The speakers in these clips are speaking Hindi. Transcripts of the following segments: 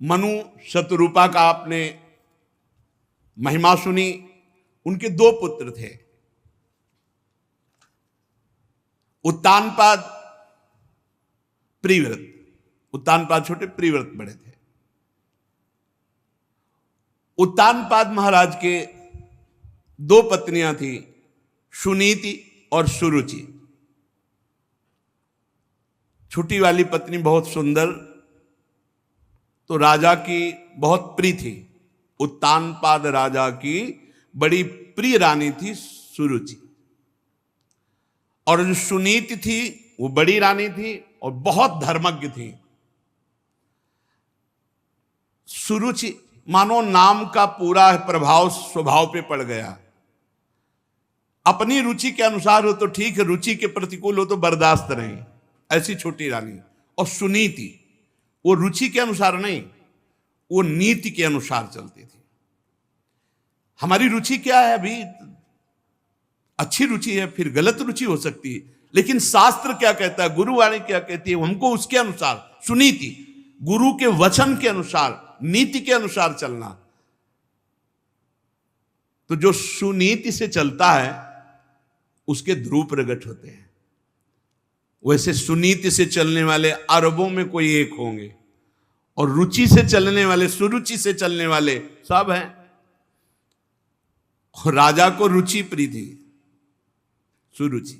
मनु शतरूपा का आपने महिमा सुनी। उनके दो पुत्र थे, उत्तानपाद, प्रिव्रत। उत्तानपाद छोटे, प्रिव्रत बड़े थे। उत्तानपाद महाराज के दो पत्नियां थी, सुनीति और सुरुचि। छोटी वाली पत्नी बहुत सुंदर, तो राजा की बहुत प्रिय थी। उत्तानपाद राजा की बड़ी प्रिय रानी थी सुरुचि। और जो सुनीति थी वो बड़ी रानी थी और बहुत धर्मज्ञ थी। सुरुचि मानो नाम का पूरा प्रभाव स्वभाव पे पड़ गया। अपनी रुचि के अनुसार हो तो ठीक है, रुचि के प्रतिकूल हो तो बर्दाश्त नहीं, ऐसी छोटी रानी। और सुनीति वो रुचि के अनुसार नहीं, वो नीति के अनुसार चलती थी। हमारी रुचि क्या है? अभी अच्छी रुचि है, फिर गलत रुचि हो सकती है, लेकिन शास्त्र क्या कहता है, गुरुवाणी क्या कहती है, हमको उसके अनुसार, सुनीति, गुरु के वचन के अनुसार, नीति के अनुसार चलना। तो जो सुनीति से चलता है उसके ध्रुव प्रकट होते हैं। वैसे सुनीति से चलने वाले अरबों में कोई एक होंगे, और रुचि से चलने वाले, सुरुचि से चलने वाले सब हैं। और राजा को रुचि प्रिय थी, सुरुचि।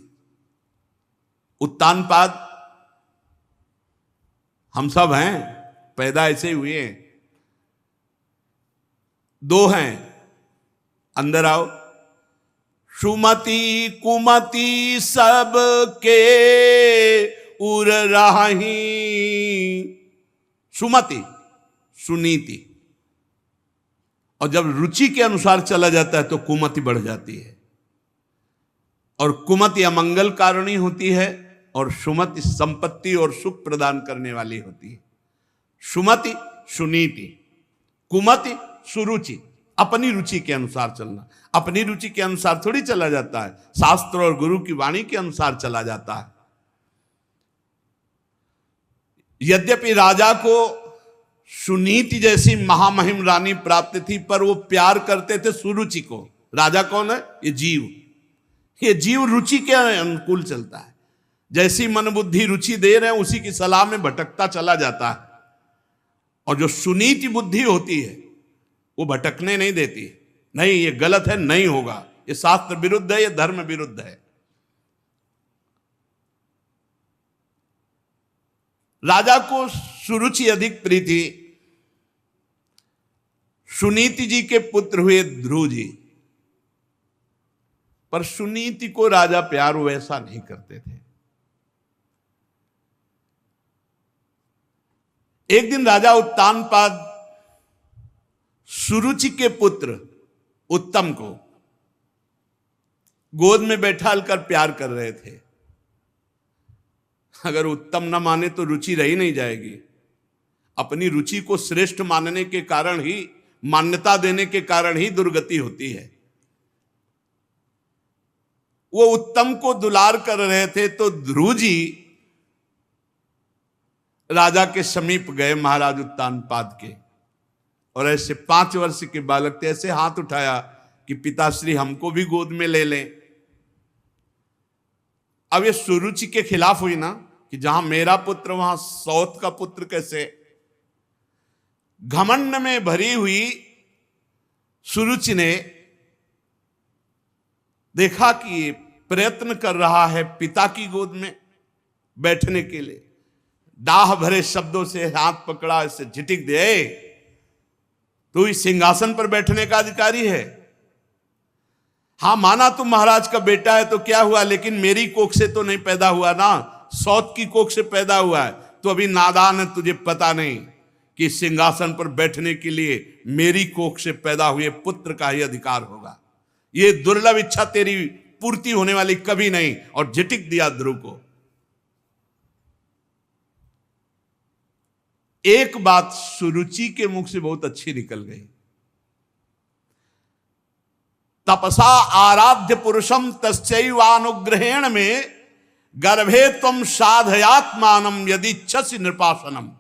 उत्तानपाद हम सब हैं, पैदा ऐसे ही हुए हैं। दो हैं, अंदर आओ। सुमति कुमति सब के उर राही। सुमति, सुनीति। और जब रुचि के अनुसार चला जाता है तो कुमति बढ़ जाती है, और कुमति अमंगल कारणीय होती है, और सुमति संपत्ति और सुख प्रदान करने वाली होती है। सुमति सुनीति, कुमति सुरुचि। अपनी रुचि के अनुसार चलना। अपनी रुचि के अनुसार थोड़ी चला जाता है, शास्त्र और गुरु की वाणी के अनुसार चला जाता है। यद्यपि राजा को सुनीति जैसी महामहिम रानी प्राप्त थी, पर वो प्यार करते थे सुरुचि को। राजा कौन है? ये जीव। ये जीव रुचि के अनुकूल चलता है। जैसी मन बुद्धि रुचि दे रहे हैं उसी की सलाह में भटकता चला जाता है। और जो सुनीति बुद्धि होती है वो भटकने नहीं देती। नहीं, ये गलत है, नहीं होगा, ये शास्त्र विरुद्ध है, ये धर्म विरुद्ध है। राजा को सुरुचि अधिक प्रिय थी। सुनीति जी के पुत्र हुए ध्रुव जी, पर सुनीति को राजा प्यार वैसा नहीं करते थे। एक दिन राजा उत्तानपाद सुरुचि के पुत्र उत्तम को गोद में बैठाकर प्यार कर रहे थे। अगर उत्तम न माने तो रुचि रही नहीं जाएगी। अपनी रुचि को श्रेष्ठ मानने के कारण ही, मान्यता देने के कारण ही दुर्गति होती है। वो उत्तम को दुलार कर रहे थे तो ध्रुव जी राजा के समीप गए, महाराज उत्तानपाद के, और ऐसे 5 वर्ष के बालक थे, ऐसे हाथ उठाया कि पिताश्री हमको भी गोद में ले लें। अब ये सुरुचि के खिलाफ हुई ना, कि जहां मेरा पुत्र वहां सौत का पुत्र कैसे। घमंड में भरी हुई सुरुचि ने देखा कि ये प्रयत्न कर रहा है पिता की गोद में बैठने के लिए। दाह भरे शब्दों से हाथ पकड़ा, इसे झिटिक दे, तू इस सिंहासन पर बैठने का अधिकारी है। हां, माना तुम महाराज का बेटा है तो क्या हुआ, लेकिन मेरी कोख से तो नहीं पैदा हुआ ना, सौत की कोख से पैदा हुआ है। तो अभी नादान है, तुझे पता नहीं कि सिंहासन पर बैठने के लिए मेरी कोख से पैदा हुए पुत्र का ही अधिकार होगा। ये दुर्लभ इच्छा तेरी पूर्ति होने वाली कभी नहीं। और झिटिक दिया ध्रुव को। एक बात सुरुचि के मुख से बहुत अच्छी निकल गई। तपसा आराध्य पुरुषम तस्यैवानुग्रहेण में गर्भे त्वं साधयात्मानम यदि इच्छसि नृपासनम।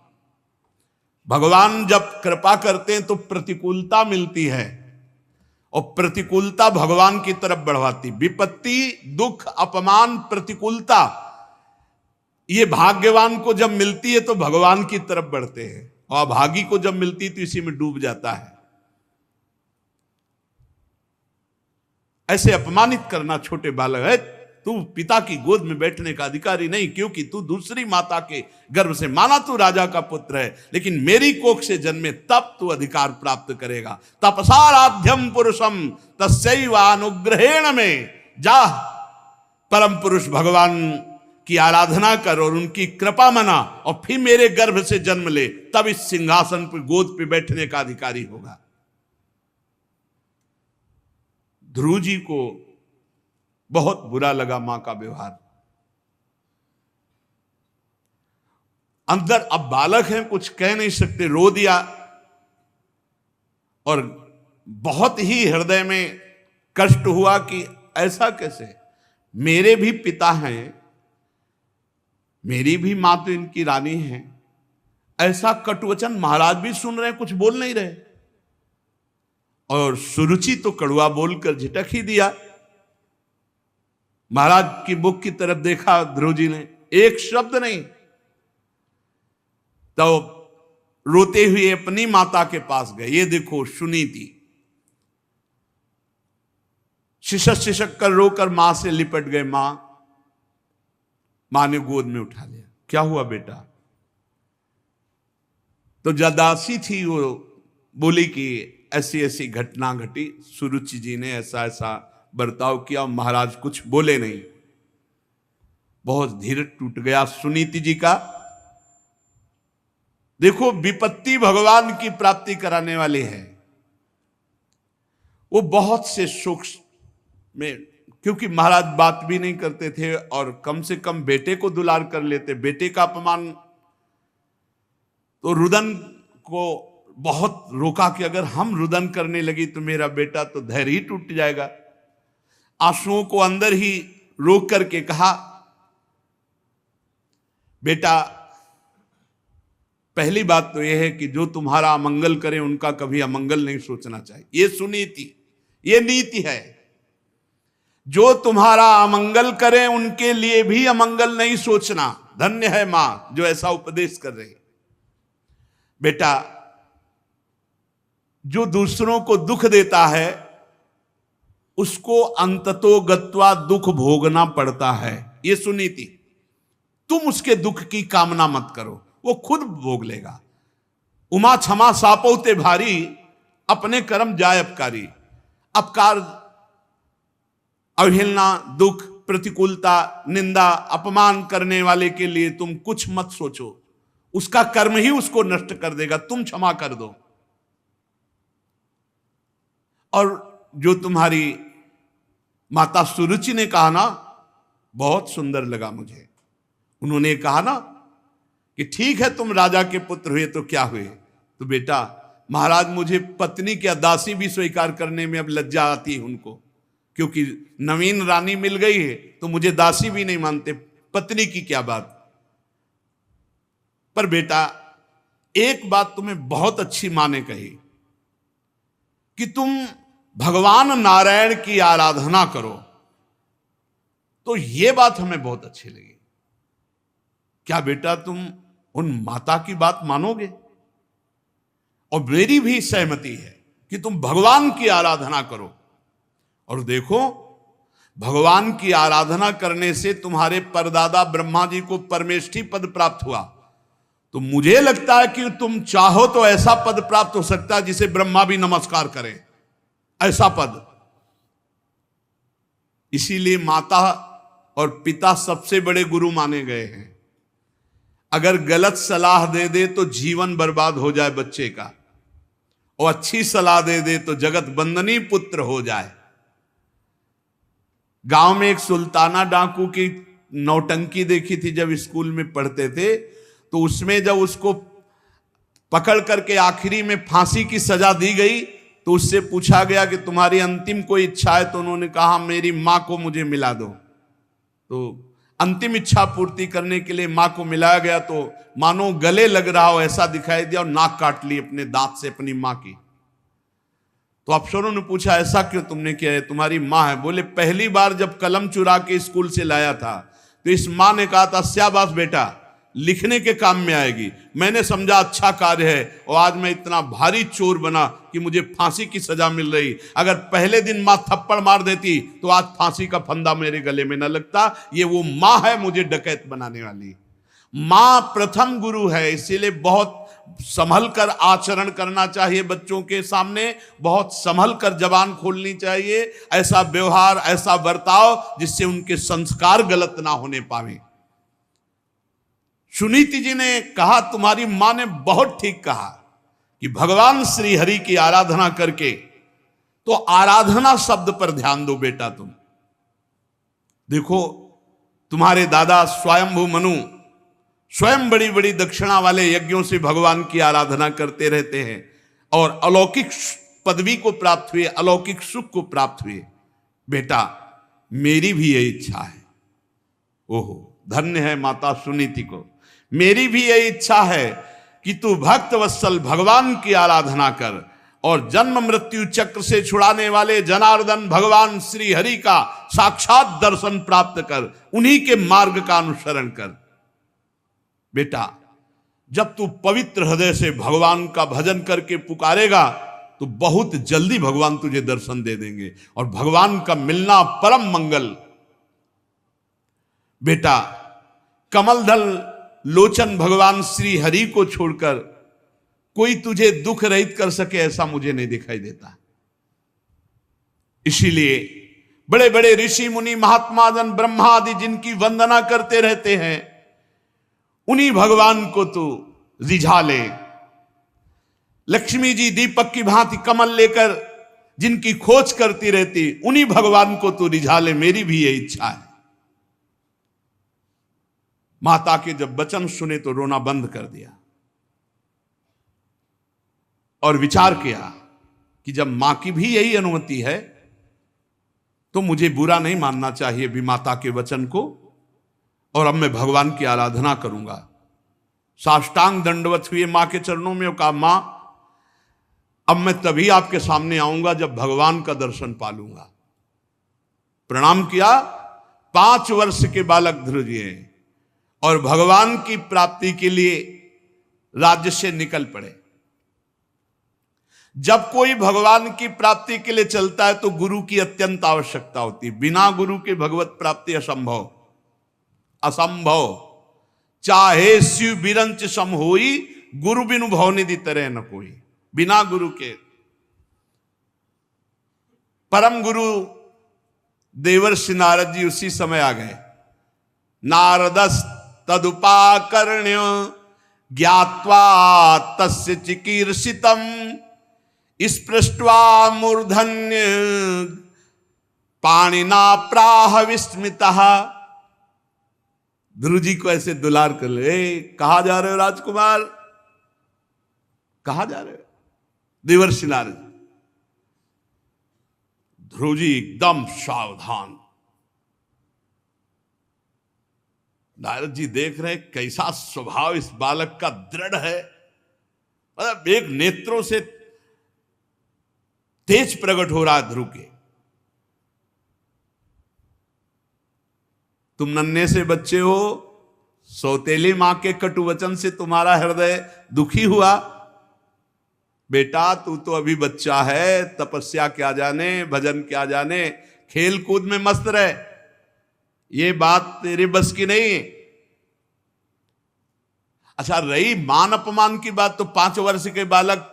भगवान जब कृपा करते हैं तो प्रतिकूलता मिलती है, और प्रतिकूलता भगवान की तरफ बढ़वाती। विपत्ति, दुख, अपमान, प्रतिकूलता, ये भाग्यवान को जब मिलती है तो भगवान की तरफ बढ़ते हैं, और अभागी को जब मिलती है तो इसी में डूब जाता है। ऐसे अपमानित करना छोटे बालक है, तू पिता की गोद में बैठने का अधिकारी नहीं, क्योंकि तू दूसरी माता के गर्भ से, माना तू राजा का पुत्र है, लेकिन मेरी कोख से जन्मे तब तू अधिकार प्राप्त करेगा। तपसाराध्यम पुरुषम तस्यैव अनुग्रहेण में, जा परम पुरुष भगवान की आराधना कर और उनकी कृपा मना, और फिर मेरे गर्भ से जन्म ले, तब इस सिंहासन पर गोद पे बैठने का अधिकारी होगा। ध्रुव जी को बहुत बुरा लगा मां का व्यवहार। अंदर अब बालक हैं, कुछ कह नहीं सकते, रो दिया, और बहुत ही हृदय में कष्ट हुआ कि ऐसा कैसे, मेरे भी पिता हैं, मेरी भी मां तो इनकी रानी है। ऐसा कटुवचन महाराज भी सुन रहे हैं, कुछ बोल नहीं रहे, और सुरुचि तो कड़वा बोलकर झिटक ही दिया। महाराज की मुख की तरफ देखा ध्रुव जी ने, एक शब्द नहीं। तो रोते हुए अपनी माता के पास गए। ये देखो सुनीति, शिशक कर रोकर मां से लिपट गए। मां ने गोद में उठा लिया। क्या हुआ बेटा? तो जदासी थी, वो बोली कि ऐसी ऐसी घटना घटी, सुरुचि जी ने ऐसा ऐसा बर्ताव किया, और महाराज कुछ बोले नहीं। बहुत धीरज टूट गया सुनीति जी का। देखो, विपत्ति भगवान की प्राप्ति कराने वाली है। वो बहुत से सुख में, क्योंकि महाराज बात भी नहीं करते थे, और कम से कम बेटे को दुलार कर लेते। बेटे का अपमान तो रुदन को बहुत रोका कि अगर हम रुदन करने लगी तो मेरा बेटा तो धैर्य ही टूट जाएगा। आंसुओं को अंदर ही रोक करके कहा, बेटा पहली बात तो यह है कि जो तुम्हारा अमंगल करे उनका कभी अमंगल नहीं सोचना चाहिए। ये सुनीति, ये नीति है। जो तुम्हारा अमंगल करे उनके लिए भी अमंगल नहीं सोचना। धन्य है मां जो ऐसा उपदेश कर रही। बेटा, जो दूसरों को दुख देता है उसको अंततो गत्वा दुख भोगना पड़ता है। ये सुनीति। तुम उसके दुख की कामना मत करो, वो खुद भोग लेगा। उमा क्षमा सापौते भारी, अपने कर्म जाय अपकारी। अपकार, अवहेलना, दुख, प्रतिकूलता, निंदा, अपमान करने वाले के लिए तुम कुछ मत सोचो, उसका कर्म ही उसको नष्ट कर देगा। तुम क्षमा कर दो। और जो तुम्हारी माता सुरुचि ने कहा ना, बहुत सुंदर लगा मुझे। उन्होंने कहा ना कि ठीक है तुम राजा के पुत्र हुए तो क्या हुए, तो बेटा महाराज मुझे पत्नी की दासी भी स्वीकार करने में अब लज्जा आती है उनको, क्योंकि नवीन रानी मिल गई है तो मुझे दासी भी नहीं मानते, पत्नी की क्या बात। पर बेटा एक बात तुम्हें बहुत अच्छी मां ने कही कि तुम भगवान नारायण की आराधना करो। तो यह बात हमें बहुत अच्छी लगी। क्या बेटा तुम उन माता की बात मानोगे? और मेरी भी सहमति है कि तुम भगवान की आराधना करो। और देखो, भगवान की आराधना करने से तुम्हारे परदादा ब्रह्मा जी को परमेष्ठी पद प्राप्त हुआ। तो मुझे लगता है कि तुम चाहो तो ऐसा पद प्राप्त हो सकता है जिसे ब्रह्मा भी नमस्कार करें, ऐसा पद। इसीलिए माता और पिता सबसे बड़े गुरु माने गए हैं। अगर गलत सलाह दे दे तो जीवन बर्बाद हो जाए बच्चे का, और अच्छी सलाह दे दे तो जगत बंदनी पुत्र हो जाए। गांव में एक सुल्ताना डाकू की नौटंकी देखी थी जब स्कूल में पढ़ते थे। तो उसमें जब उसको पकड़ करके आखिरी में फांसी की सजा दी गई तो उससे पूछा गया कि तुम्हारी अंतिम कोई इच्छा है? तो उन्होंने कहा मेरी मां को मुझे मिला दो। तो अंतिम इच्छा पूर्ति करने के लिए मां को मिलाया गया तो मानो गले लग रहा हो ऐसा दिखाई दिया और नाक काट ली अपने दांत से अपनी मां की। तो अफसरों ने पूछा ऐसा क्यों तुमने किया है, तुम्हारी मां है। बोले पहली बार जब कलम चुरा के स्कूल से लाया था तो इस मां ने कहा था शाबाश बेटा लिखने के काम में आएगी। मैंने समझा अच्छा कार्य है और आज मैं इतना भारी चोर बना कि मुझे फांसी की सजा मिल रही। अगर पहले दिन मां थप्पड़ मार देती तो आज फांसी का फंदा मेरे गले में न लगता। ये वो मां है मुझे डकैत बनाने वाली। मां प्रथम गुरु है, इसीलिए बहुत संभल कर आचरण करना चाहिए बच्चों के सामने, बहुत संभल कर जबान खोलनी चाहिए, ऐसा व्यवहार ऐसा बर्ताव जिससे उनके संस्कार गलत ना होने पावे। सुनीति जी ने कहा तुम्हारी मां ने बहुत ठीक कहा कि भगवान श्री हरि की आराधना करके, तो आराधना शब्द पर ध्यान दो बेटा। तुम देखो तुम्हारे दादा स्वयंभू मनु स्वयं बड़ी बड़ी दक्षिणा वाले यज्ञों से भगवान की आराधना करते रहते हैं और अलौकिक पदवी को प्राप्त हुए, अलौकिक सुख को प्राप्त हुए। बेटा मेरी भी यही इच्छा है। ओहो धन्य है माता सुनीति को। मेरी भी यही इच्छा है कि तू भक्त वत्सल भगवान की आराधना कर और जन्म मृत्यु चक्र से छुड़ाने वाले जनार्दन भगवान श्री हरि का साक्षात दर्शन प्राप्त कर, उन्हीं के मार्ग का अनुसरण कर। बेटा जब तू पवित्र हृदय से भगवान का भजन करके पुकारेगा तो बहुत जल्दी भगवान तुझे दर्शन दे देंगे और भगवान का मिलना परम मंगल। बेटा कमलदल लोचन भगवान श्री हरि को छोड़कर कोई तुझे दुख रहित कर सके ऐसा मुझे नहीं दिखाई देता। इसीलिए बड़े बड़े ऋषि मुनि महात्मा जन ब्रह्मा आदि जिनकी वंदना करते रहते हैं उन्हीं भगवान को तू रिझा ले। लक्ष्मी जी दीपक की भांति कमल लेकर जिनकी खोज करती रहती उन्हीं भगवान को तू रिझा ले। मेरी भी यही इच्छा है। माता के जब वचन सुने तो रोना बंद कर दिया और विचार किया कि जब मां की भी यही अनुमति है तो मुझे बुरा नहीं मानना चाहिए भी माता के वचन को, और अब मैं भगवान की आराधना करूंगा। साष्टांग दंडवत हुए मां के चरणों में और कहा मां अब मैं तभी आपके सामने आऊंगा जब भगवान का दर्शन पालूंगा। प्रणाम किया। 5 वर्ष के बालक ध्रुव जी हैं और भगवान की प्राप्ति के लिए राज्य से निकल पड़े। जब कोई भगवान की प्राप्ति के लिए चलता है तो गुरु की अत्यंत आवश्यकता होती है। बिना गुरु के भगवत प्राप्ति असंभव, असंभव। चाहे शिव बिरंच सम होई, गुरु बिनु भवनिधि तरह न कोई। बिना गुरु के परम गुरु देवर्षि नारद जी उसी समय आ गए। नारदस तदुपाकर्ण्य ज्ञात्वा तस्य चिकीर्षितम स्पृष्ट्वा मूर्धन्य पाणिना प्राह विस्मितः। ध्रुव जी को ऐसे दुलार कर ले, कहा जा रहे हो राजकुमार, कहा जा रहे हो? देवर्षि नारद। ध्रुव जी एकदम सावधान। नारद जी देख रहे कैसा स्वभाव इस बालक का दृढ़ है, मतलब एक नेत्रों से तेज प्रकट हो रहा है ध्रुव के। तुम नन्हे से बच्चे हो, सौतेली मां के कटु वचन से तुम्हारा हृदय दुखी हुआ। बेटा तू तो अभी बच्चा है, तपस्या क्या जाने, भजन क्या जाने, खेल कूद में मस्त रहे, ये बात तेरे बस की नहीं। अच्छा रही मान अपमान की बात, तो 5 वर्ष के बालक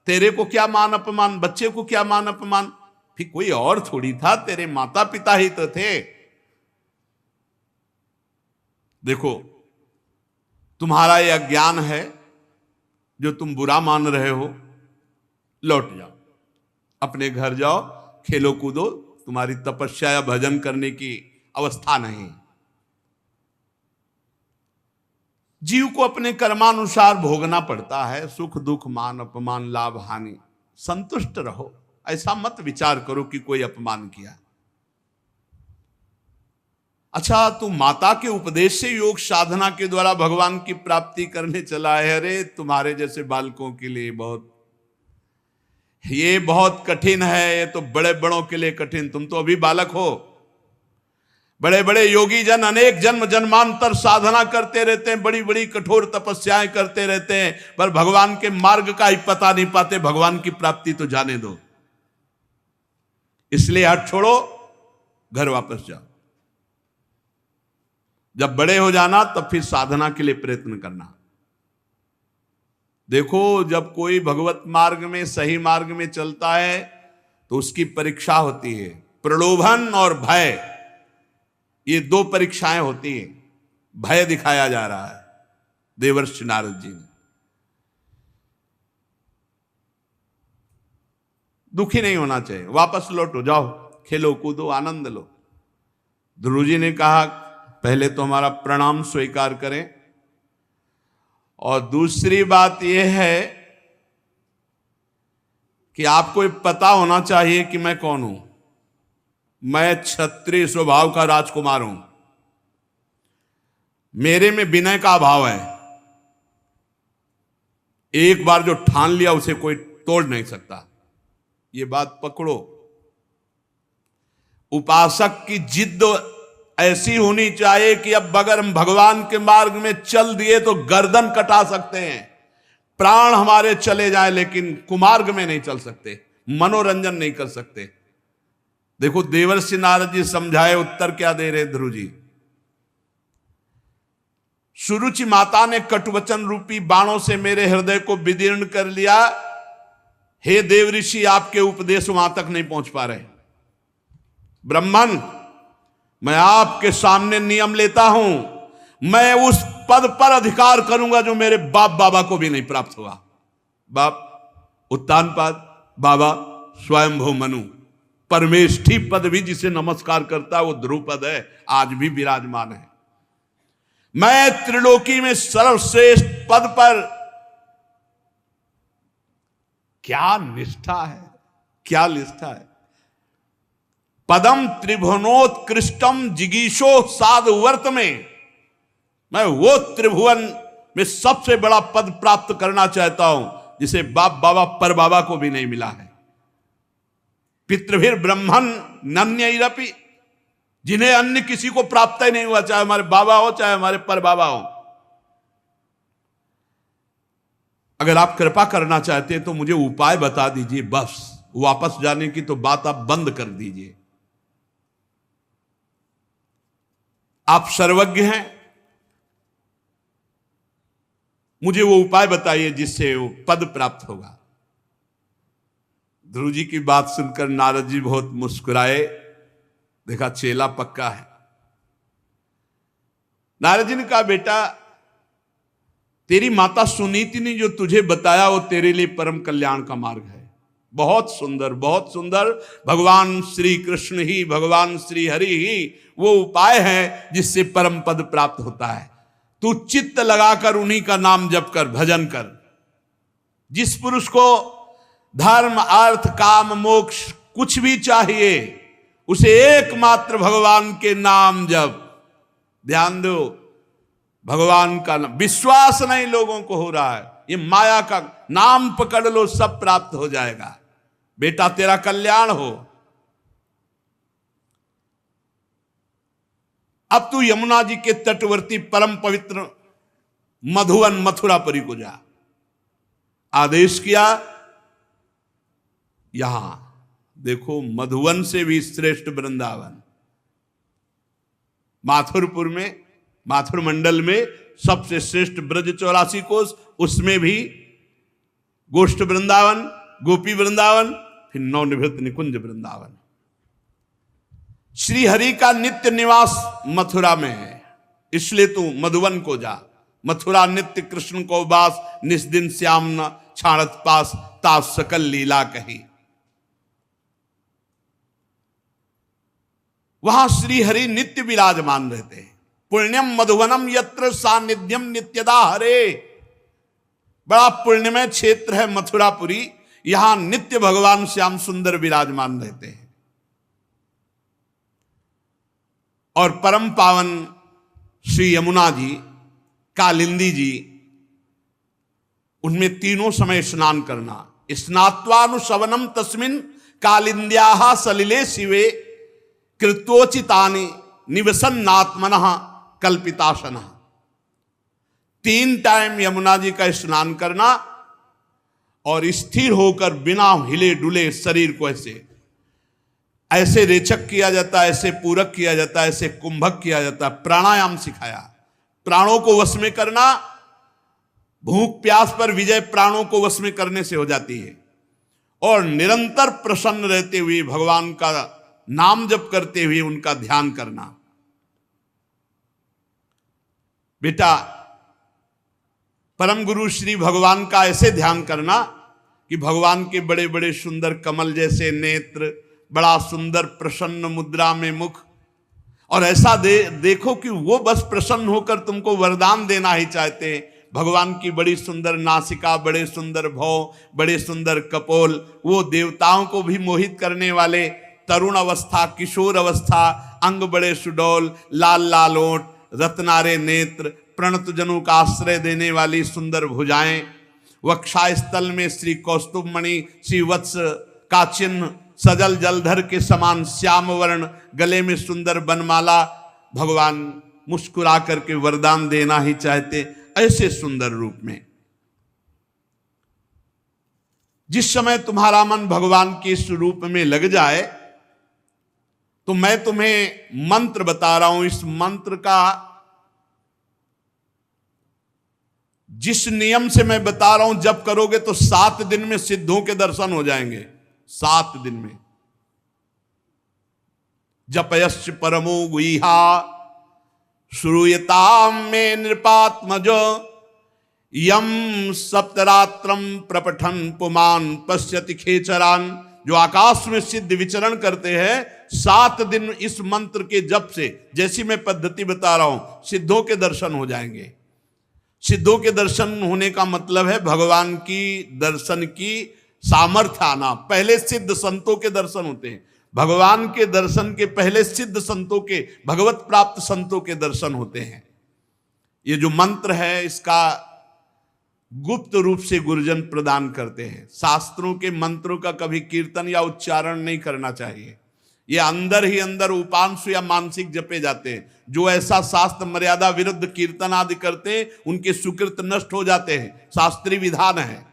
तेरे को क्या मान अपमान, बच्चे को क्या मान अपमान, फिर कोई और थोड़ी था, तेरे माता पिता ही तो थे। देखो तुम्हारा यह ज्ञान है जो तुम बुरा मान रहे हो, लौट जाओ, अपने घर जाओ, खेलो कूदो, तुम्हारी तपस्या या भजन करने की अवस्था नहीं। जीव को अपने कर्मानुसार भोगना पड़ता है, सुख दुख मान अपमान लाभ हानि, संतुष्ट रहो। ऐसा मत विचार करो कि कोई अपमान किया। अच्छा, तू माता के उपदेश से योग साधना के द्वारा भगवान की प्राप्ति करने चला है। अरे तुम्हारे जैसे बालकों के लिए ये बहुत कठिन है। ये तो बड़े बड़ों के लिए कठिन, तुम तो अभी बालक हो। बड़े बड़े योगी जन अनेक जन्म जन्मांतर साधना करते रहते हैं, बड़ी बड़ी कठोर तपस्याएं करते रहते हैं, पर भगवान के मार्ग का ही पता नहीं पाते। भगवान की प्राप्ति तो जाने दो। इसलिए हाथ छोड़ो, घर वापस जाओ। जब बड़े हो जाना तब फिर साधना के लिए प्रयत्न करना। देखो, जब कोई भगवत मार्ग में, सही मार्ग में चलता है तो उसकी परीक्षा होती है। प्रलोभन और भय, ये दो परीक्षाएं होती हैं। भय दिखाया जा रहा है देवर्षि नारद जी ने। दुखी नहीं होना चाहिए, वापस लौटो, जाओ, खेलो कूदो, आनंद लो। ध्रुव जी ने कहा पहले तो हमारा प्रणाम स्वीकार करें, और दूसरी बात यह है कि आपको पता होना चाहिए कि मैं कौन हूं। मैं क्षत्रिय स्वभाव का राजकुमार हूं। मेरे में विनय का अभाव है। एक बार जो ठान लिया उसे कोई तोड़ नहीं सकता। ये बात पकड़ो। उपासक की जिद ऐसी होनी चाहिए कि अब अगर हम भगवान के मार्ग में चल दिए तो गर्दन कटा सकते हैं, प्राण हमारे चले जाए, लेकिन कुमार्ग में नहीं चल सकते, मनोरंजन नहीं कर सकते। देखो देवर्षि नारद जी समझाए, उत्तर क्या दे रहे ध्रुव जी। सुरुचि माता ने कटुवचन रूपी बाणों से मेरे हृदय को विदीर्ण कर लिया। हे देवऋषि, आपके उपदेश वहां तक नहीं पहुंच पा रहे। ब्राह्मण, मैं आपके सामने नियम लेता हूं, मैं उस पद पर अधिकार करूंगा जो मेरे बाप बाबा को भी नहीं प्राप्त हुआ। बाप उत्तानपाद, बाबा स्वयंभू मनु, परमेष्ठी पद भी जिसे नमस्कार करता है वो ध्रुव पद है, आज भी विराजमान है। मैं त्रिलोकी में सर्वश्रेष्ठ पद पर, क्या निष्ठा है, क्या निष्ठा है। पदम त्रिभुवनोत्कृष्टम जिगीषो साधुवर्त में, मैं वो त्रिभुवन में सबसे बड़ा पद प्राप्त करना चाहता हूं जिसे बाप बाबा पर बाबा को भी नहीं मिला है। पितृभिर ब्रह्मन नन्यैरपि, जिन्हें अन्य किसी को प्राप्त ही नहीं हुआ, चाहे हमारे बाबा हो चाहे हमारे पर बाबा हो। अगर आप कृपा करना चाहते हैं तो मुझे उपाय बता दीजिए, बस वापस जाने की तो बात आप बंद कर दीजिए। आप सर्वज्ञ हैं, मुझे वो उपाय बताइए जिससे वो पद प्राप्त होगा। ध्रुव जी की बात सुनकर नारद जी बहुत मुस्कुराए। देखा चेला पक्का है। नारद जी ने कहा, बेटा तेरी माता सुनीति ने जो तुझे बताया वो तेरे लिए परम कल्याण का मार्ग है। बहुत सुंदर, बहुत सुंदर। भगवान श्री कृष्ण ही, भगवान श्री हरि ही वो उपाय है जिससे परम पद प्राप्त होता है। तू चित्त लगाकर उन्हीं का नाम जप कर, भजन कर। जिस पुरुष को धर्म अर्थ काम मोक्ष कुछ भी चाहिए, उसे एकमात्र भगवान के नाम जप। ध्यान दो, भगवान का नाम। विश्वास नहीं लोगों को हो रहा है, ये माया का नाम पकड़ लो, सब प्राप्त हो जाएगा। बेटा तेरा कल्याण हो। अब तू यमुना जी के तटवर्ती परम पवित्र मधुवन मथुरापुरी को जा। आदेश किया। यहां देखो, मधुवन से भी श्रेष्ठ वृंदावन माथुरपुर में, माथुर मंडल में सबसे श्रेष्ठ ब्रज 84 कोस, उसमें भी गोष्ठ वृंदावन, गोपी वृंदावन, फिर नवनिवृत्त निकुंज वृंदावन। श्री हरि का नित्य निवास मथुरा में है, इसलिए तू मधुवन को जा। मथुरा नित्य कृष्ण को वास, निस्दिन श्याम न छाड़त पास, ता सकल लीला कही। वहां श्री हरि नित्य विराजमान रहते हैं। पुण्यम मधुवनम यत्र सानिध्यम नित्यदा हरे। बड़ा पुण्यमय क्षेत्र है मथुरापुरी, यहां नित्य भगवान श्याम सुंदर विराजमान रहते हैं। और परम पावन श्री यमुना जी, कालिंदी जी, उनमें तीनों समय स्नान करना। स्नात्वानुशवनम तस्मिन कालिंद्याः सलिले शिवे कृत्वोचितानि निवसन्नात्मनः कल्पितासनः। 3 टाइम यमुना जी का स्नान करना और स्थिर होकर बिना हिले डुले शरीर को ऐसे रेचक किया जाता है, ऐसे पूरक किया जाता है, ऐसे कुंभक किया जाता है। प्राणायाम सिखाया, प्राणों को वश में करना। भूख प्यास पर विजय प्राणों को वश में करने से हो जाती है। और निरंतर प्रसन्न रहते हुए भगवान का नाम जप करते हुए उनका ध्यान करना। बेटा, परम गुरु श्री भगवान का ऐसे ध्यान करना कि भगवान के बड़े बड़े सुंदर कमल जैसे नेत्र, बड़ा सुंदर प्रसन्न मुद्रा में मुख, और ऐसा देखो कि वो बस प्रसन्न होकर तुमको वरदान देना ही चाहते हैं। भगवान की बड़ी सुंदर नासिका, बड़े सुंदर भौं, बड़े सुंदर कपोल, वो देवताओं को भी मोहित करने वाले, तरुण अवस्था, किशोर अवस्था, अंग बड़े सुडौल, लाल लाल ओंठ, रत्नारे नेत्र, प्रणत जनों का आश्रय देने वाली सुंदर भुजाएं, वक्षास्थल में श्री कौस्तुभ मणि, श्री वत्स का चिन्ह, सजल जलधर के समान श्याम वर्ण, गले में सुंदर बनमाला। भगवान मुस्कुरा करके वरदान देना ही चाहते ऐसे सुंदर रूप में। जिस समय तुम्हारा मन भगवान के इस रूप में लग जाए तो मैं तुम्हें मंत्र बता रहा हूं। इस मंत्र का जिस नियम से मैं बता रहा हूं, जब करोगे तो 7 दिन में सिद्धों के दर्शन हो जाएंगे। 7 दिन में। जपयश्च परमो गुहा श्रूयताम में नृपात्मज यम सप्तरात्रम प्रपठन पुमान पश्यति खेचरान। जो आकाश में सिद्ध विचरण करते हैं, 7 दिन इस मंत्र के जप से, जैसी मैं पद्धति बता रहा हूं, सिद्धों के दर्शन हो जाएंगे। सिद्धों के दर्शन होने का मतलब है भगवान की दर्शन की सामर्थ्य आना। पहले सिद्ध संतों के दर्शन होते हैं। भगवान के दर्शन के पहले सिद्ध संतों के, भगवत प्राप्त संतों के दर्शन होते हैं। ये जो मंत्र है, इसका गुप्त रूप से गुरुजन प्रदान करते हैं। शास्त्रों के मंत्रों का कभी कीर्तन या उच्चारण नहीं करना चाहिए। ये अंदर ही अंदर उपांशु या मानसिक जपे जाते हैं। जो ऐसा शास्त्र मर्यादा विरुद्ध कीर्तन आदि करते हैं, उनके सुकृत नष्ट हो जाते हैं। शास्त्रीय विधान है।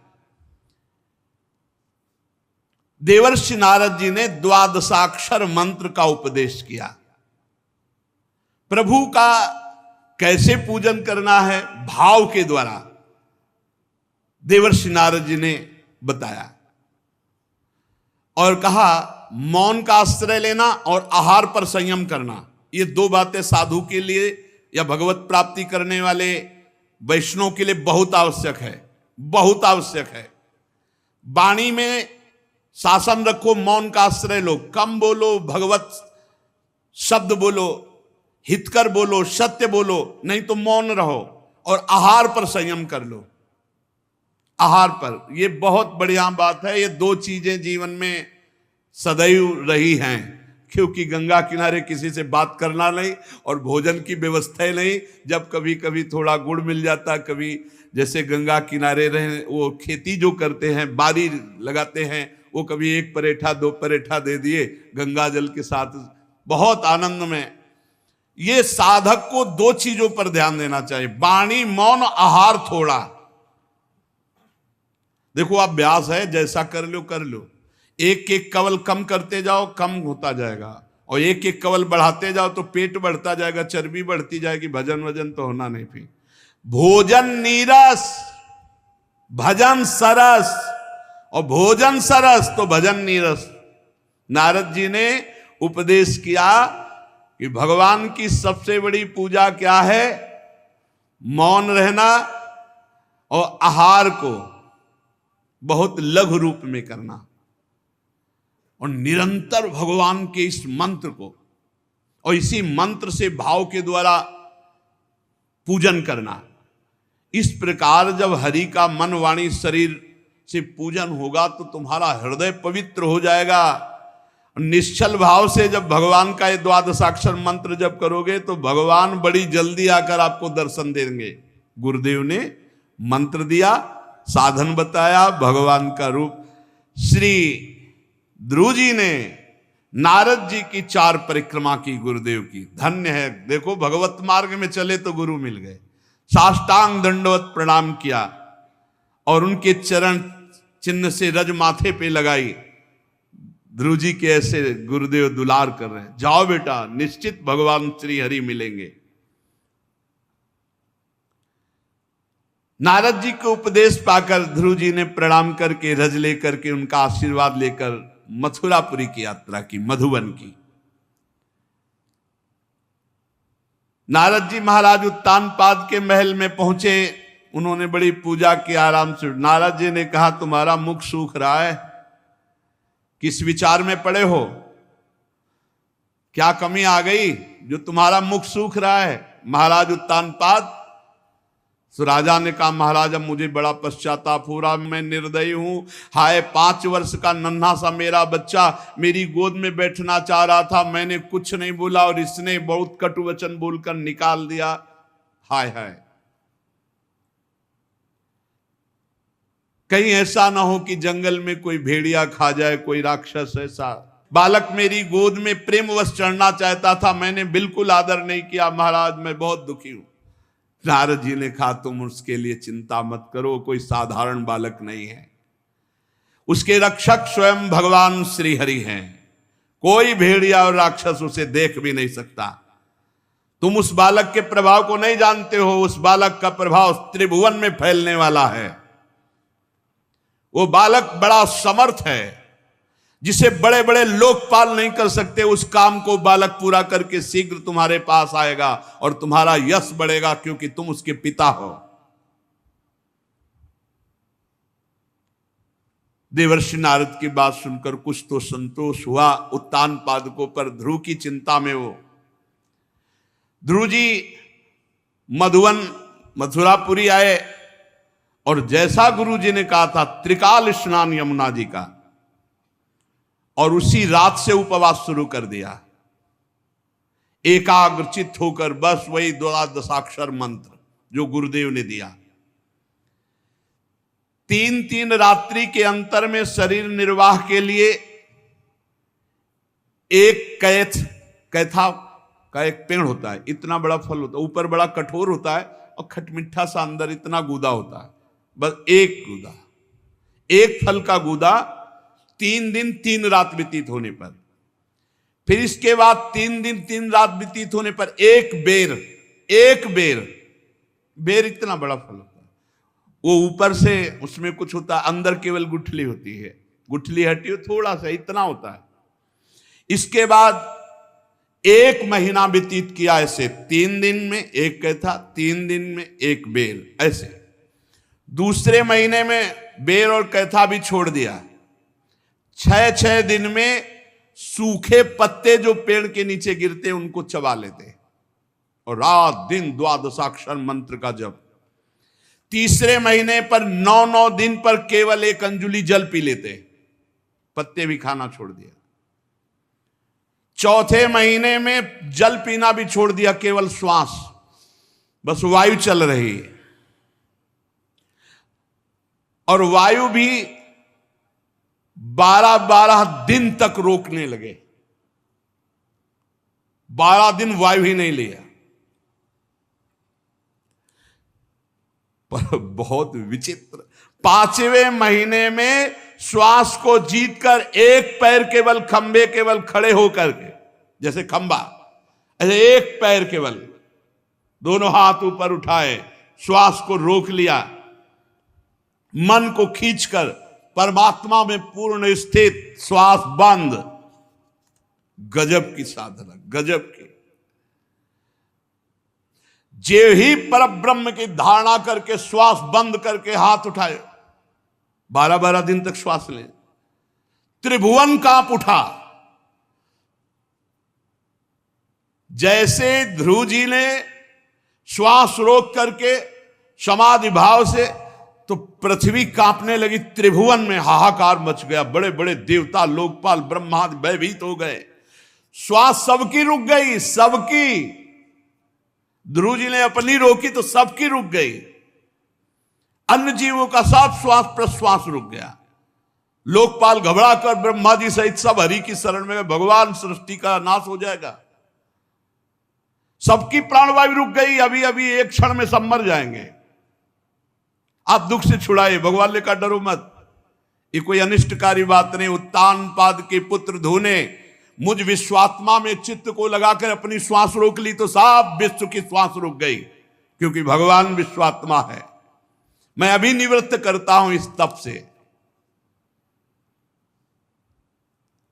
देवर्षि नारद जी ने 12 मंत्र का उपदेश किया। प्रभु का कैसे पूजन करना है, भाव के द्वारा देवर्षि नारद जी ने बताया और कहा मौन का आश्रय लेना और आहार पर संयम करना। ये 2 बातें साधु के लिए या भगवत प्राप्ति करने वाले वैष्णव के लिए बहुत आवश्यक है, बहुत आवश्यक है। वाणी में शासन रखो, मौन का आश्रय लो, कम बोलो, भगवत शब्द बोलो, हितकर बोलो, सत्य बोलो, नहीं तो मौन रहो। और आहार पर संयम कर लो। आहार पर, ये बहुत बढ़िया बात है। ये 2 चीजें जीवन में सदैव रही हैं, क्योंकि गंगा किनारे किसी से बात करना नहीं और भोजन की व्यवस्था नहीं। जब कभी कभी थोड़ा गुड़ मिल जाता, कभी जैसे गंगा किनारे रहे, वो खेती जो करते हैं, बारी लगाते हैं, वो कभी 1 परेठा 2 परेठा दे दिए गंगा जल के साथ, बहुत आनंद में। ये साधक को 2 चीजों पर ध्यान देना चाहिए, वाणी, मौन, आहार थोड़ा। देखो अभ्यास है, जैसा कर लो कर लो। एक एक कवल कम करते जाओ, कम होता जाएगा, और एक एक कवल बढ़ाते जाओ तो पेट बढ़ता जाएगा, चर्बी बढ़ती जाएगी, भजन वजन तो होना नहीं। फिर भोजन नीरस, भजन सरस, और भोजन सरस तो भजन नीरस। नारद जी ने उपदेश किया कि भगवान की सबसे बड़ी पूजा क्या है, मौन रहना और आहार को बहुत लघु रूप में करना, और निरंतर भगवान के इस मंत्र को और इसी मंत्र से भाव के द्वारा पूजन करना। इस प्रकार जब हरि का मन वाणी शरीर से पूजन होगा तो तुम्हारा हृदय पवित्र हो जाएगा। निश्चल भाव से जब भगवान का ये द्वादशाक्षर मंत्र जप करोगे तो भगवान बड़ी जल्दी आकर आपको दर्शन देंगे। गुरुदेव ने मंत्र दिया, साधन बताया, भगवान का रूप। श्री ध्रुव जी ने नारद जी की 4 परिक्रमा की गुरुदेव की। धन्य है, देखो भगवत मार्ग में चले तो गुरु मिल गए। साष्टांग दंडवत प्रणाम किया और उनके चरण चिन्ह से रज माथे पे लगाई। ध्रुव जी के ऐसे गुरुदेव दुलार कर रहे हैं, जाओ बेटा, निश्चित भगवान श्री हरि मिलेंगे। नारद जी को उपदेश पाकर ध्रुव जी ने प्रणाम करके रज लेकर के उनका आशीर्वाद लेकर मथुरापुरी की यात्रा की, मधुबन की। नारद जी महाराज उत्तानपाद के महल में पहुंचे, उन्होंने बड़ी पूजा की आराम से। नारद जी ने कहा, तुम्हारा मुख सूख रहा है, किस विचार में पड़े हो, क्या कमी आ गई जो तुम्हारा मुख सूख रहा है। महाराज उत्तानपाद, तो राजा ने कहा, महाराज अब मुझे बड़ा पश्चाताप हो रहा, मैं निर्दयी हूं। हाय, 5 वर्ष का नन्हा सा मेरा बच्चा मेरी गोद में बैठना चाह रहा था, मैंने कुछ नहीं बोला और इसने बहुत कटु वचन बोलकर निकाल दिया। हाय हाय, कहीं ऐसा ना हो कि जंगल में कोई भेड़िया खा जाए, कोई राक्षस ऐसा। बालक मेरी गोद में प्रेमवश चढ़ना चाहता था, मैंने बिल्कुल आदर नहीं किया, महाराज मैं बहुत दुखी हूं। नारद जी ने कहा, तुम उसके लिए चिंता मत करो, कोई साधारण बालक नहीं है, उसके रक्षक स्वयं भगवान श्री हरि हैं। कोई भेड़िया और राक्षस उसे देख भी नहीं सकता। तुम उस बालक के प्रभाव को नहीं जानते हो, उस बालक का प्रभाव त्रिभुवन में फैलने वाला है। वो बालक बड़ा समर्थ है, जिसे बड़े बड़े लोकपाल नहीं कर सकते, उस काम को बालक पूरा करके शीघ्र तुम्हारे पास आएगा और तुम्हारा यश बढ़ेगा, क्योंकि तुम उसके पिता हो। देवर्षि नारद की बात सुनकर कुछ तो संतोष हुआ उत्तानपादकों पर। ध्रुव की चिंता में वो ध्रुव जी मधुवन मथुरापुरी आए और जैसा गुरु जी ने कहा था, त्रिकाल स्नान यमुना जी का, और उसी रात से उपवास शुरू कर दिया, एकाग्रचित होकर बस वही द्वादशाक्षर मंत्र जो गुरुदेव ने दिया। 3 रात्रि के अंतर में शरीर निर्वाह के लिए एक कैथा का एक पेड़ होता है, इतना बड़ा फल होता है, ऊपर बड़ा कठोर होता है और खटमिठा सा अंदर इतना गूदा होता है, बस एक गूदा, एक फल का गूदा 3 दिन 3 रात व्यतीत होने पर, फिर इसके बाद 3 दिन 3 रात व्यतीत होने पर एक बेर इतना बड़ा फल होता है। वो ऊपर से उसमें कुछ होता है, अंदर केवल गुठली होती है, गुठली हटी हो थोड़ा सा, इतना होता है। इसके बाद 1 महीना व्यतीत किया ऐसे, 3 दिन में एक कैथा, 3 दिन में एक बेर, ऐसे। दूसरे महीने में बेर और कैथा भी छोड़ दिया। 6 दिन में सूखे पत्ते जो पेड़ के नीचे गिरते उनको चबा लेते और रात दिन द्वादशाक्षर मंत्र का जप। तीसरे महीने पर 9 दिन पर केवल 1 अंजुली जल पी लेते, पत्ते भी खाना छोड़ दिया। चौथे महीने में जल पीना भी छोड़ दिया, केवल श्वास, बस वायु चल रही है, और वायु भी 12 दिन तक रोकने लगे। 12 दिन वायु ही नहीं लिया। पर बहुत विचित्र, 5वें महीने में श्वास को जीतकर एक पैर केवल खंबे केवल खड़े होकर के, जैसे खंबा, ऐसे एक पैर केवल, दोनों हाथ ऊपर उठाए, श्वास को रोक लिया, मन को खींचकर परमात्मा में पूर्ण स्थित, श्वास बंद। गजब की साधना, गजब की। जे ही पर ब्रह्म की धारणा करके श्वास बंद करके हाथ उठाए, 12 दिन तक श्वास ले, त्रिभुवन कांप उठा। जैसे ध्रुव जी ने श्वास रोक करके समाधि भाव से तो पृथ्वी कांपने लगी, त्रिभुवन में हाहाकार मच गया, बड़े बड़े देवता लोकपाल ब्रह्मादि भयभीत हो गए, श्वास सबकी रुक गई, सबकी। ध्रुव जी ने अपनी रोकी तो सबकी रुक गई, अन्य जीवों का सब श्वास प्रश्वास रुक गया। लोकपाल घबरा कर ब्रह्मा जी सहित सब हरि की शरण में, भगवान सृष्टि का नाश हो जाएगा, सबकी प्राणवायु रुक गई, अभी अभी एक क्षण में सब मर जाएंगे, आप दुख से छुड़ाए। भगवान ने कहा डरो मत, ये कोई अनिष्टकारी बात नहीं। उत्तान पाद के पुत्र ध्रुव ने मुझ विश्वात्मा में चित्त को लगाकर अपनी श्वास रोक ली तो सब विश्व की श्वास रुक गई, क्योंकि भगवान विश्वात्मा है। मैं अभी निवृत्त करता हूं इस तप से।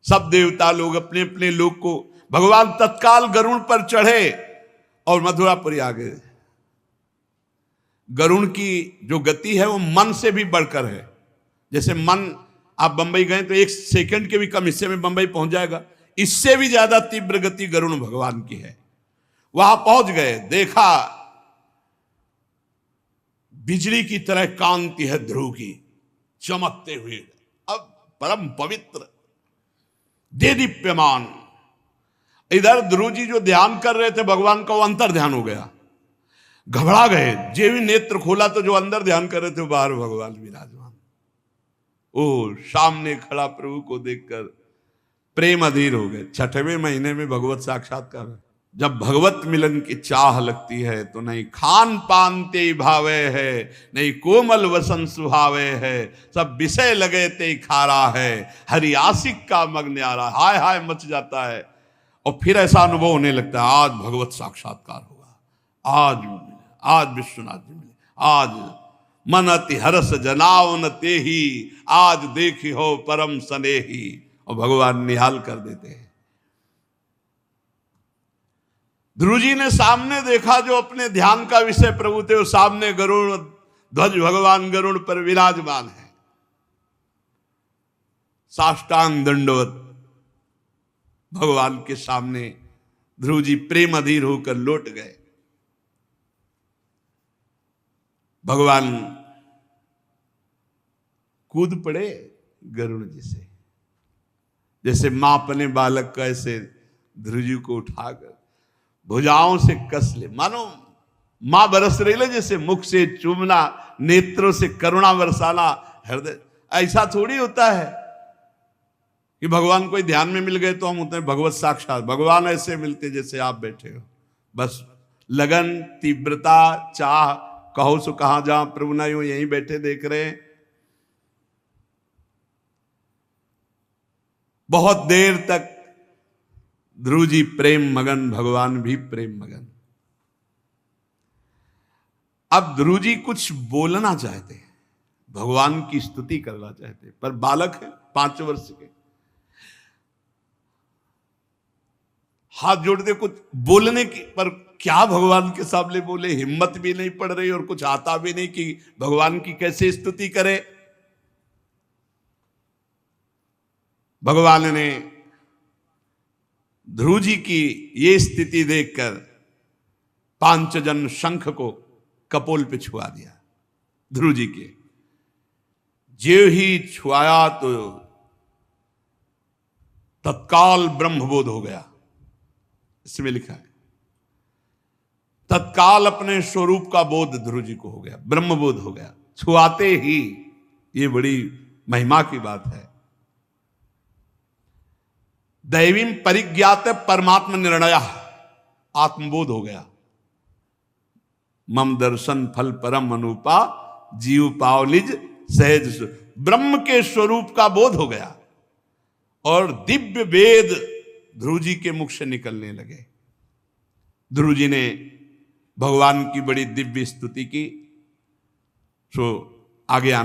सब देवता लोग अपने अपने लोक को, भगवान तत्काल गरुड़ पर चढ़े और मथुरापुरी आ गए। गरुड़ की जो गति है वो मन से भी बढ़कर है। जैसे मन, आप बंबई गए तो एक सेकंड के भी कम हिस्से में बंबई पहुंच जाएगा, इससे भी ज्यादा तीव्र गति गरुड़ भगवान की है। वहां पहुंच गए, देखा बिजली की तरह कांति है ध्रुव की चमकते हुए, अब परम पवित्र देदीप्यमान। इधर ध्रुव जी जो ध्यान कर रहे थे भगवान का, वो अंतर ध्यान हो गया, घबरा गए। जे भी नेत्र खोला तो जो अंदर ध्यान कर रहे थे बाहर भगवान विराजमान। ओ सामने खड़ा प्रभु को देखकर प्रेम अधीर हो गए। छठवें महीने में भगवत साक्षात्कार। जब भगवत मिलन की चाह लगती है तो नहीं खान पान ते भावे है, नहीं कोमल वसन सुहावे है, सब विषय लगे ते खारा है, हरि आशिक का मग न्यारा। हाय हाय मच जाता है और फिर ऐसा अनुभव होने लगता है आज भगवत साक्षात्कार होगा, आज विश्वनाथ जी मिले, आज मन अति हरस जनावन ते ही, आज देखी हो परम सनेही। और भगवान निहाल कर देते हैं। ध्रुव जी ने सामने देखा जो अपने ध्यान का विषय प्रभु थे, वो सामने गरुड़ ध्वज भगवान गरुड़ पर विराजमान है। साष्टांग दंडवत भगवान के सामने ध्रुव जी प्रेम अधीर होकर लौट गए। भगवान कूद पड़े गरुड़ जी से, जैसे मां अपने बालक का ऐसे ध्रुव जी को उठाकर भुजाओं से कस ले, मानो मां बरस रही ले, जैसे मुख से चूमना, नेत्रों से करुणा बरसाना, हृदय। ऐसा थोड़ी होता है कि भगवान कोई ध्यान में मिल गए तो हम होते हैं भगवत साक्षात। भगवान ऐसे मिलते जैसे आप बैठे हो, बस लगन, तीव्रता, चाह, कहो सो कहां जहां प्रभु ना हो, यहीं बैठे देख रहे हैं। बहुत देर तक ध्रुव जी प्रेम मगन, भगवान भी प्रेम मगन। अब ध्रुव जी कुछ बोलना चाहते हैं, भगवान की स्तुति करना चाहते हैं, पर बालक है 5 वर्ष के, हाथ जोड़ते कुछ बोलने की, पर क्या भगवान के सामने बोले, हिम्मत भी नहीं पड़ रही और कुछ आता भी नहीं कि भगवान की कैसे स्तुति करे। भगवान ने ध्रुव जी की ये स्थिति देखकर पांचजन शंख को कपोल पे छुआ दिया। ध्रुव जी के जो ही छुआया तो तत्काल ब्रह्मबोध हो गया। इसमें लिखा है तत्काल अपने स्वरूप का बोध ध्रुव जी को हो गया, ब्रह्मबोध हो गया छुआते ही। ये बड़ी महिमा की बात है। दैवीम परिज्ञात परमात्मा निर्णय, आत्मबोध हो गया। मम दर्शन फल परम अनुपा, जीव पावलिज सहज, ब्रह्म के स्वरूप का बोध हो गया और दिव्य वेद ध्रुव जी के मुख से निकलने लगे। ध्रुव जी ने भगवान की बड़ी दिव्य स्तुति की। सो आगे